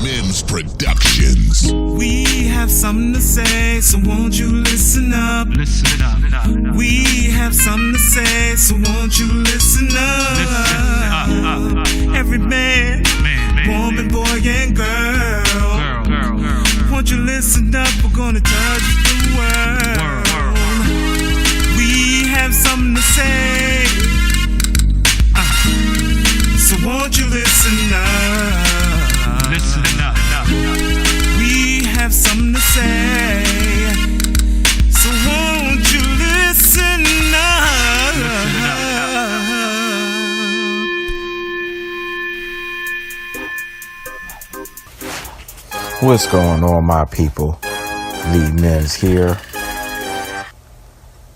Mims Productions. We have something to say, so won't you listen up? Listen up. We have something to say, so won't you listen up? Every man, woman, boy, and girl. Won't you listen up? We're gonna touch the world. We have something to say, so won't you listen up? Listen up. We have something to say, so won't you listen up? What's going on, my people? Lee Mims here.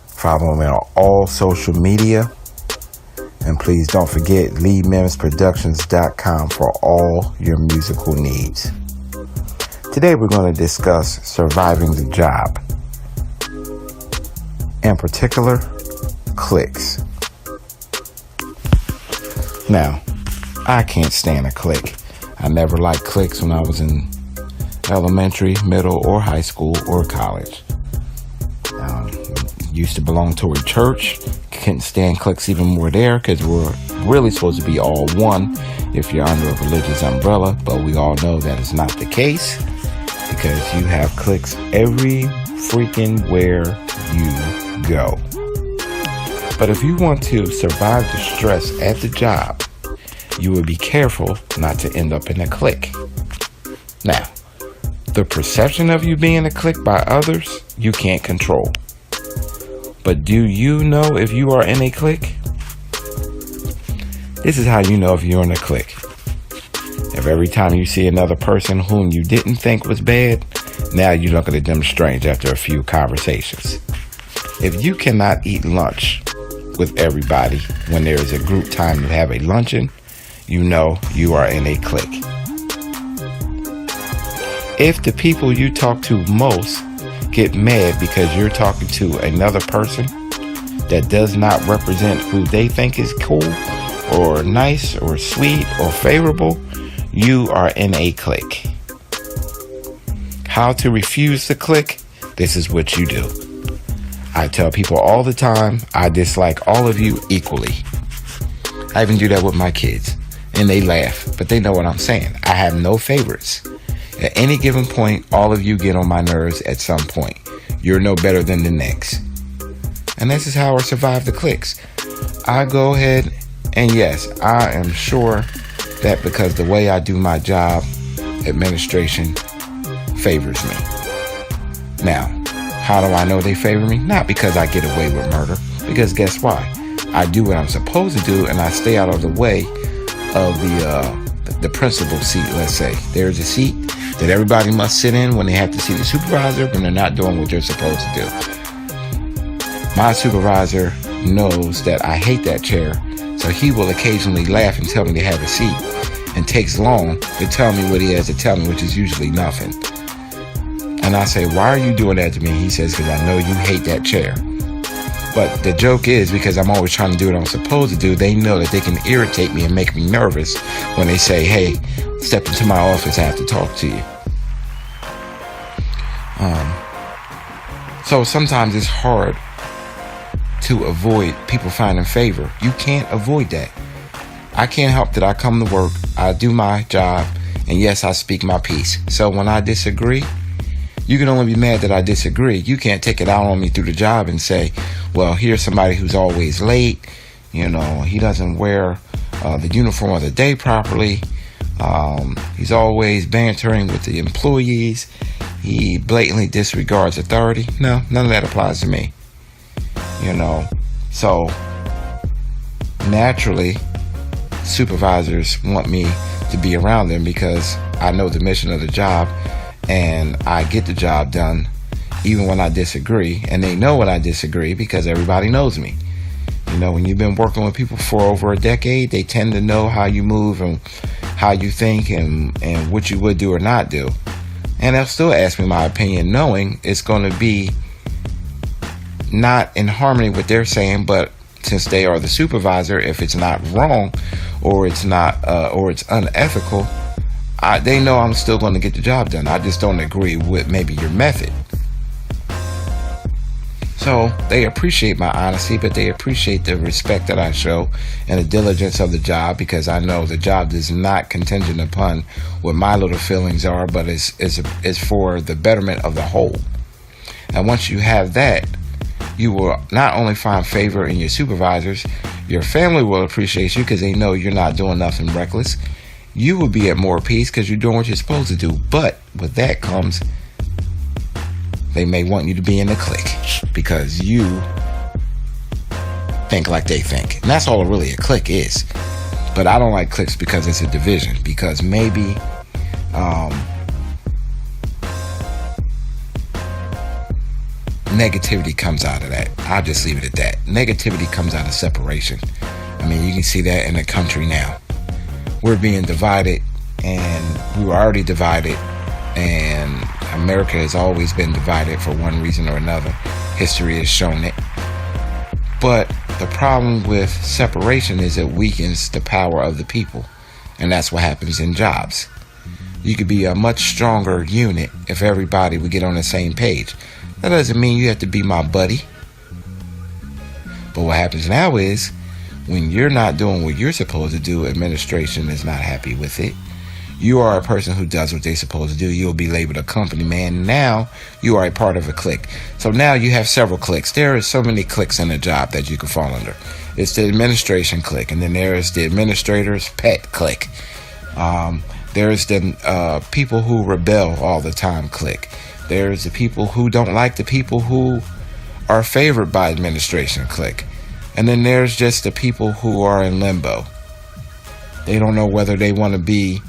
Follow me on all social media. And please don't forget LeeMimsProductions.com for all your musical needs. Today we're going to discuss surviving the job. In particular, cliques. Now, I can't stand a clique. I never liked cliques when I was in elementary, middle, or high school, or college. Used to belong to a church. Couldn't stand cliques even more there because we're really supposed to be all one if you're under a religious umbrella, but we all know that is not the case because you have cliques every freaking where you go. But if you want to survive the stress at the job, you will be careful not to end up in a clique. Now, the perception of you being a clique by others, you can't control. But do you know if you are in a clique? This is how you know if you're in a clique. If every time you see another person whom you didn't think was bad, now you're looking at them strange after a few conversations. If you cannot eat lunch with everybody when there is a group time to have a luncheon, you know you are in a clique. If the people you talk to most get mad because you're talking to another person that does not represent who they think is cool or nice or sweet or favorable, you are in a clique. How to refuse the clique? This is what you do. I tell people all the time, I dislike all of you equally. I even do that with my kids, and they laugh, but they know what I'm saying. I have no favorites. At any given point, all of you get on my nerves at some point. You're no better than the next. And this is how I survive the cliques. I go ahead and yes, I am sure that because the way I do my job, administration favors me. Now, how do I know they favor me? Not because I get away with murder, because guess why? I do what I'm supposed to do and I stay out of the way of the principal seat, let's say. There's a seat that everybody must sit in when they have to see the supervisor when they're not doing what they're supposed to do. My supervisor knows that I hate that chair, so he will occasionally laugh and tell me to have a seat, and takes long to tell me what he has to tell me, which is usually nothing. And I say, why are you doing that to me? He says, because I know you hate that chair. But the joke is, because I'm always trying to do what I'm supposed to do, they know that they can irritate me and make me nervous when they say, hey, step into my office, I have to talk to you. So sometimes it's hard to avoid people finding favor. You can't avoid that. I can't help that I come to work, I do my job, and yes, I speak my piece. So when I disagree, you can only be mad that I disagree. You can't take it out on me through the job and say, well, here's somebody who's always late. You know, he doesn't wear the uniform of the day properly. He's always bantering with the employees. He blatantly disregards authority. No, none of that applies to me. You know, so naturally, supervisors want me to be around them because I know the mission of the job and I get the job done even when I disagree. And they know when I disagree because everybody knows me. You know, when you've been working with people for over a decade, they tend to know how you move and how you think and what you would do or not do. And they'll still ask me my opinion, knowing it's going to be not in harmony with what they're saying, but since they are the supervisor, if it's not wrong or it's not or it's unethical, they know I'm still going to get the job done. I just don't agree with maybe your method. So they appreciate my honesty, but they appreciate the respect that I show and the diligence of the job, because I know the job is not contingent upon what my little feelings are, but is for the betterment of the whole. And once you have that, you will not only find favor in your supervisors, your family will appreciate you because they know you're not doing nothing reckless. You will be at more peace because you're doing what you're supposed to do. But with that comes, they may want you to be in the clique because you think like they think. And that's all really a clique is. But I don't like cliques because it's a division. Because maybe negativity comes out of that. I'll just leave it at that. Negativity comes out of separation. I mean, you can see that in the country now. We're being divided, and we were already divided, and America has always been divided for one reason or another. History has shown it. But the problem with separation is it weakens the power of the people, and that's what happens in jobs. You could be a much stronger unit if everybody would get on the same page. That doesn't mean you have to be my buddy. But what happens now is, when you're not doing what you're supposed to do, administration is not happy with it. You are a person who does what they're supposed to do. You'll be labeled a company man. Now you are a part of a clique. So now you have several cliques. There are so many cliques in a job that you can fall under. It's the administration clique, and then there is the administrator's pet clique. There's the people who rebel all the time clique. There's the people who don't like the people who are favored by administration clique. And then there's just the people who are in limbo. They don't know whether they want to be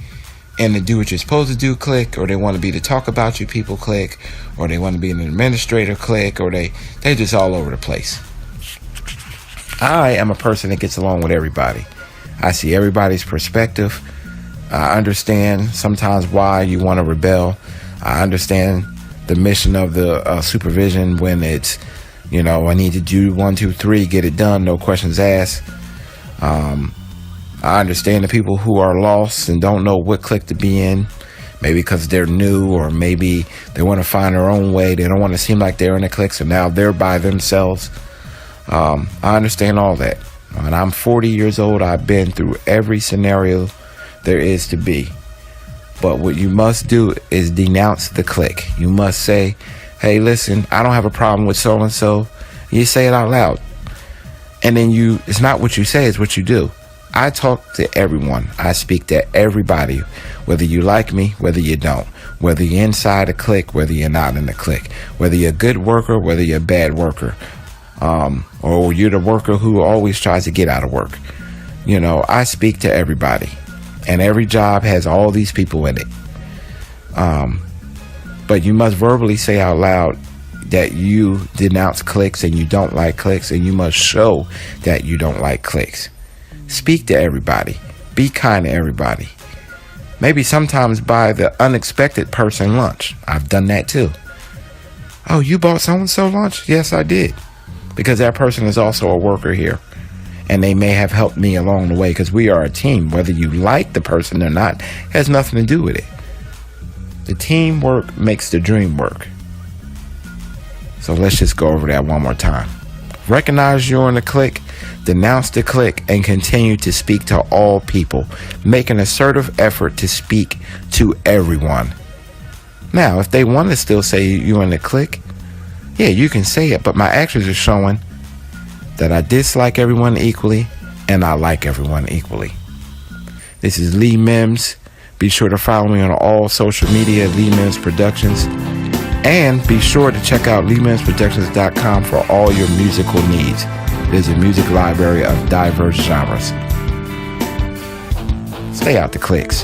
in the do what you're supposed to do clique, or they want to be the talk about you people clique, or they want to be an administrator clique, or they're just all over the place. I am a person that gets along with everybody. I see everybody's perspective. I understand sometimes why you want to rebel. I understand the mission of the supervision when it's, I need to do 1, 2, 3, get it done, no questions asked. I understand the people who are lost and don't know what clique to be in, maybe because they're new, or maybe they want to find their own way. They don't want to seem like they're in a clique, so now they're by themselves. I understand all that. And I'm 40 years old. I've been through every scenario there is to be. But what you must do is denounce the clique. You must say, hey, listen, I don't have a problem with so-and-so. You say it out loud. And then it's not what you say, it's what you do. I talk to everyone. I speak to everybody, whether you like me, whether you don't, whether you're inside a clique, whether you're not in the clique, whether you're a good worker, whether you're a bad worker, or you're the worker who always tries to get out of work. I speak to everybody, and every job has all these people in it. But you must verbally say out loud that you denounce cliques and you don't like cliques, and you must show that you don't like cliques. Speak to everybody. Be kind to everybody. Maybe sometimes buy the unexpected person lunch. I've done that too. Oh, you bought so-and-so lunch? Yes, I did. Because that person is also a worker here. And they may have helped me along the way, because we are a team. Whether you like the person or not has nothing to do with it. The teamwork makes the dream work. So let's just go over that one more time. Recognize you're in the clique, denounce the clique, and continue to speak to all people. Make an assertive effort to speak to everyone. Now, if they want to still say you're in the clique, yeah, you can say it, but my actions are showing that I dislike everyone equally and I like everyone equally. This is Lee Mims. Be sure to follow me on all social media, Lee Mims Productions. And be sure to check out LeeMimsProductions.com for all your musical needs. There's a music library of diverse genres. Stay out the cliques.